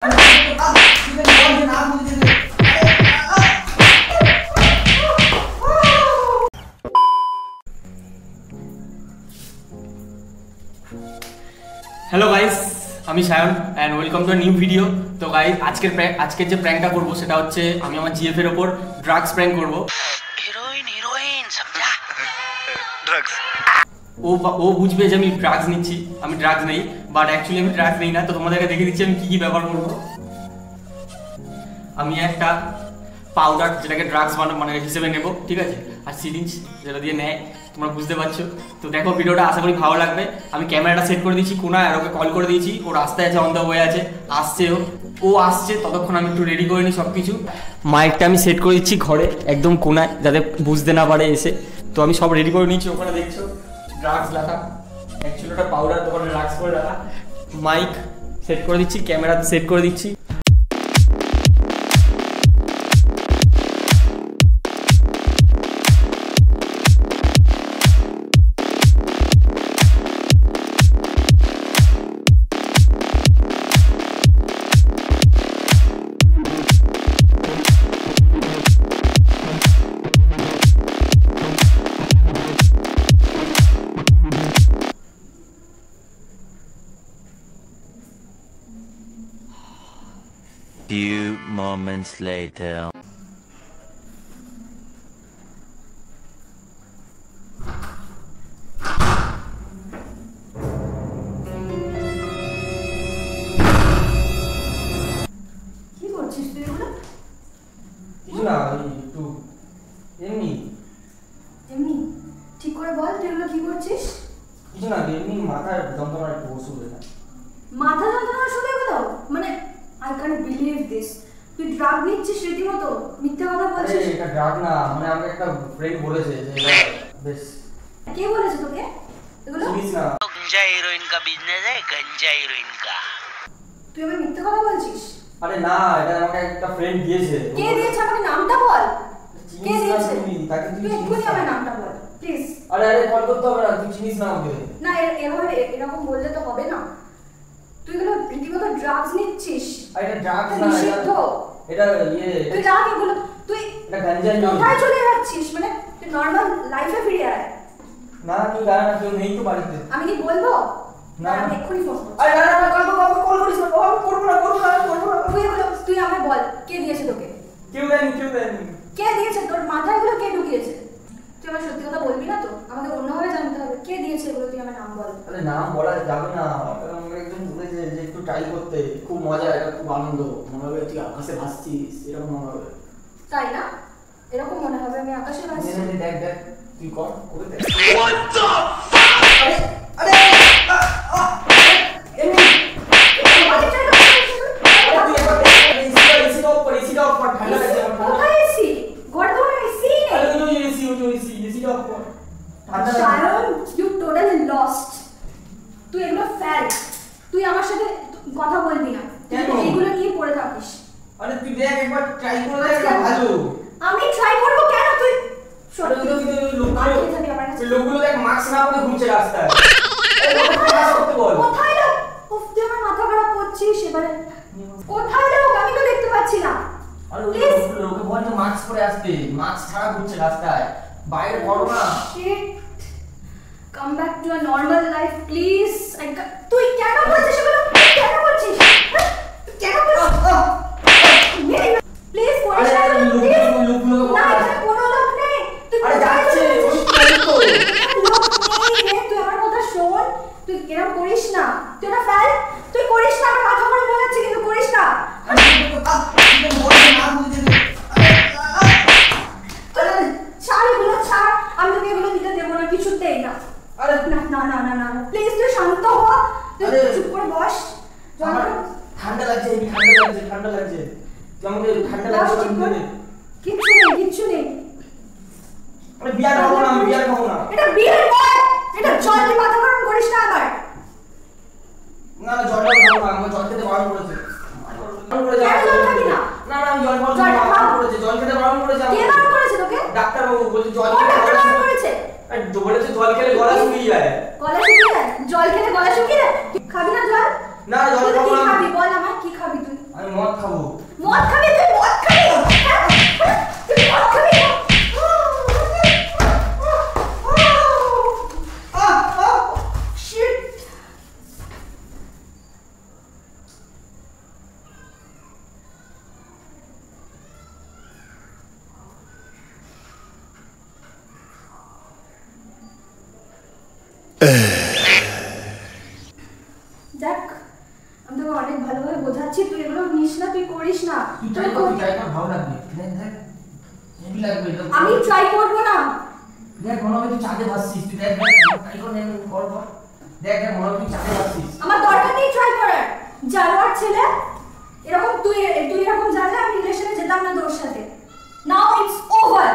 Hello guys, আমি Sayan and welcome to new video. তো guys আজকের যে প্র্যাঙ্কটা করবো সেটা হচ্ছে আমি আমার জিএফ এর ওপর ড্রাগস প্র্যাঙ্ক করবো। ও বুঝবে যে আমি ড্রাগস নিচ্ছি, আমি ড্রাগস নেই, বাট অ্যাকচুয়ালি আমি ড্রাগস নেই না। তো তোমাদেরকে দেখে দিচ্ছি আমি কি ব্যবহার করবো। আমি একটা পাউডার যেটাকে ড্রাগস মানে হিসেবে নেবো, ঠিক আছে, আর সিরিঞ্জ যেটা দিয়ে নেয়, তোমরা বুঝতে পারছো। তো দেখো ভিডিওটা আশা করি ভালো লাগবে। আমি ক্যামেরাটা সেট করে দিয়েছি কোনায়, আর ওকে কল করে দিয়েছি, ও রাস্তায় আছে, অন দ্য ওয়ে আছে, আসছে ও আসছে। ততক্ষণ আমি একটু রেডি করে নিই সব কিছু। মাইকটা আমি সেট করে দিচ্ছি ঘরে একদম কোনায়, যাতে বুঝতে না পারে এসে। তো আমি সব রেডি করে নিচ্ছি। ওখানে দেখছো ড্রাগস লেখা, অ্যাকচুয়ালি ওটা পাউডার, দোকানে ড্রাগস করে রাখা। মাইক সেট করে দিচ্ছি, ক্যামেরা সেট করে দিচ্ছি। Few moments later. কি করছিস তুই এগুলো? কিছু না, একটু এমনি এমনি ঠিক করে বল, তুই এগুলো কি করছিস? কিছু না, এমনি মাথার যন্ত্রণা একটু ওষুধ এটা। মাথা যন্ত্রণা ওষুধ এগুলো? মানে আই ক্যান্ট বিলিভ দিস। তুই ড্রাগ নিচ্ছিস রীতিমতো, মিথ্যা কথা বলছিস। এটা ড্রাগ না, মানে আমাকে একটা ফ্রেন্ড বলেছে যে এটা বেশ। কে বলেছে তোকে এগুলো? চিনিস না? गंजा हीरोइन का बिजनेस है, गंजा हीरोइन का। তুই আমার মিথ্যা কথা বলছিস? আরে না, এটা আমাকে একটা ফ্রেন্ড দিয়েছে। কে দিয়েছে? আমাকে নামটা বল। কে চিনিস না দিয়েছে? তুমি? তাকে তুই তুই চিনিস এক্ষুনি না? আমার নামটা বল প্লিজ। আরে কল করতে হবে না, তুই চিনিস না আমাকে। না, এভাবে এরকম বললে তো হবে না। তুই এগুলো রীতিমতো ড্রাগস নিচ্ছিস। আরে এটা ড্রাগস না, নিষিদ্ধ। এটা তুই রাখ এগুলো। তুই এটা গাঞ্জা নিয়ে। কোথায় চলে যাচ্ছিস? মানে তুই নর্মাল লাইফে ফিরে আয়। না তুই গায়ে না, কেউ নেই তো বাড়িতে। আমি কি বলবো? না আমি এক্ষুনি ফোন করছি। আরে না কল করিস না, আমি করবো না। তুই আমায় বল, কে দিয়েছে তোকে? কেউ দেয়নি। কে দিয়েছে? তোর মাথায় এগুলো কে ঢুকিয়েছে? তুই আমার সত্যি কথা বলবি না তো? আমাকে অন্যভাবে জানতে হবে। কে দিয়েছে এগুলো? তুই আমার নাম বল। আরে নাম বলা যাবে না, আমাকে একজন বলেছে যে একটু ট্রাই করতে, খুব মজা, এটা খুব আনন্দ, মনে হবে তুই আকাশে ভাসছিস, এরকম মনে হবে। তাই না? এরকম মনে হবে আমি আকাশে ভাসছি? দেখ তুই কর, করে দেখ। এমনি কোথায় এসি? ঘরে তো কোনো এসি নেই। Shayan, you totally lost. তুই এগুলো ফেল। তুই আমার সাথে কথা বলবি না। কেন? তুই এগুলো নিয়ে পড়ে থাকিস। আরে তুই দেখ, একবার ট্রাই করে দেখ, এটা ভালো। আমি ট্রাই করব কেন? তুই আরে লোকগুলো দেখ, মাস্ক না পরে ঘুরছে রাস্তায়। কোথায় লোক? উফ, তুই আমার মাথা খারাপ করছিস এবারে। কোথায় লোক? আমি তো দেখতে পাচ্ছি না। আরে লোকে বল তো মাস্ক পরে আসতে, মাস্ক ছাড়া ঘুরছে রাস্তায়, বাইরে বড় না। Shit. Come back to a normal life, please. তুই কেন বলছিস এগুলো? তুই কেন বলছিস? তুই কেন বলছিস? প্লিজ করিস না। না, এখানে কোনো লোক নেই। তুই আরে যাচ্ছে ওই তো। লোক নেই রে, তুই আমার কথা শোন। তুই এরকম করিস না। তুই এটা ফেল। তুই করিস না, আমার মাথা খারাপ হয়ে যাচ্ছে, কিন্তু করিস না। ছাড় এগুলো, ছাড়। আমি তোকে এগুলো দিতে দেবো না, কিছুতেই না। আরে না প্লিজ, তুই শান্ত হ। তুই চুপ করে বস। ঠান্ডা লাগছে, তুই আমাকে ঠান্ডা লাগছে। কিচ্ছু নেই। আরে বিয়ার খাবো না, এটা বিয়ের পর। এটা জল দিয়ে মাথা গরম করিস না আবার। না জলটা খাবো না, আমার জল খেতে বারণ করেছে। জল খাবি না? না আমি জল বারণ করেছে, জল খেতে বারণ করেছে। কে বারণ করেছে তোকে? ডাক্তারবাবু বলছে জল খেতে খেলে বারণ করেছে। বলেছে জল খেলে গলা শুকিয়ে যায়। গলা শুকিয়ে যায়? জল খেলে গলা শুকিয়ে যায়? খাবি না জল? না জল খাবো না। কি খাবি বল আমায়, কি খাবি তুই? মদ খাবো। মদ খাবি তুই? মদ খাবি? হ্যাঁ? তুই মদ খাবি? Shit! দেখ আমি তোকে অনেক ভালোভাবে বোঝাচ্ছি, তুই এগুলো নিস না, তুই করিস না। তুই ট্রাই কর, ভালো লাগবে। দেখ দেখ হেভি লাগবে এটা। আমি ট্রাই করব না। দেখ মনে হয় তুই চাঁদে ভাসছিস, তুই দেখ ট্রাই কর, কর। দেখ দেখ মনে হয় তুই চাঁদে ভাসছিস। আমার দরকার নেই ট্রাই করার। জানোয়ার ছেলে, এরকম তুই এরকম জানলে আমি রিলেশনে যেতাম না তোর সাথে। Now it's over.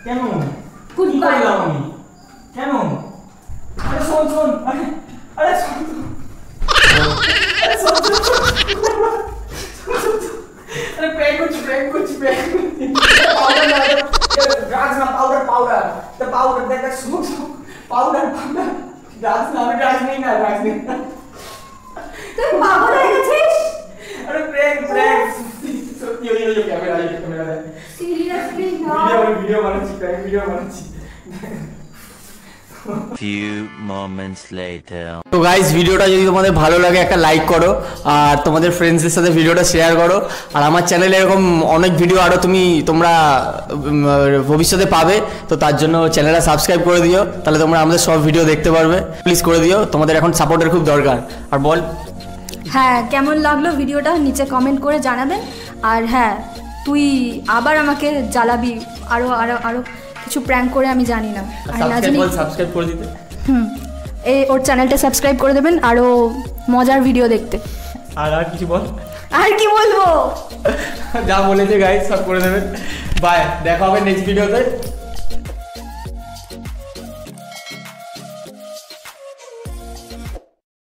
কেন? Goodbye. কি করলাম আমি? কেন? আরে শোন শোন, আরে শোন শোন। আরে শোন শোন। আরে প্র্যাঙ্ক করছি। পাউডার না, ড্রাগস না, পাউডার। The powder, দেখ শোন শোন। পাউডার। ড্রাগস না, আমি ড্রাগস নেই না। তুই পাগল হয়ে গেছিস? আরে প্র্যাঙ্ক। সত্যি ওই ক্যামেরা দেখ। সিরিয়াসলি না। ভিডিও বানাচ্ছি, প্র্যাঙ্ক ভিডিও বানাচ্ছি। Few moments later. তো গাইস ভিডিওটা যদি তোমাদের ভালো লাগে একটা লাইক করো, আর তোমাদের ফ্রেন্ডসদের সাথে ভিডিওটা শেয়ার করো। আর আমার চ্যানেলে এরকম অনেক ভিডিও আরও তোমরা ভবিষ্যতে পাবে, তো তার জন্য চ্যানেলটা সাবস্ক্রাইব করে দিও, তাহলে তোমরা আমাদের সব ভিডিও দেখতে পারবে। প্লিজ করে দিও, তোমাদের এখন সাপোর্টের খুব দরকার। আর বল, হ্যাঁ কেমন লাগলো ভিডিওটা নিচে কমেন্ট করে জানাবেন। আর হ্যাঁ তুই আবার আমাকে জ্বালাবি আরো কিছু প্র্যাঙ্ক করে, আমি জানি না। আর না জানি সাবস্ক্রাইব করে দিতে। ওর চ্যানেলটা সাবস্ক্রাইব করে দেবেন আরো মজার ভিডিও দেখতে। আর কিছু বল। আর কি বলবো, যা বলেছে গাইস সব করে দেবেন। বাই, দেখা হবে নেক্সট ভিডিওতে।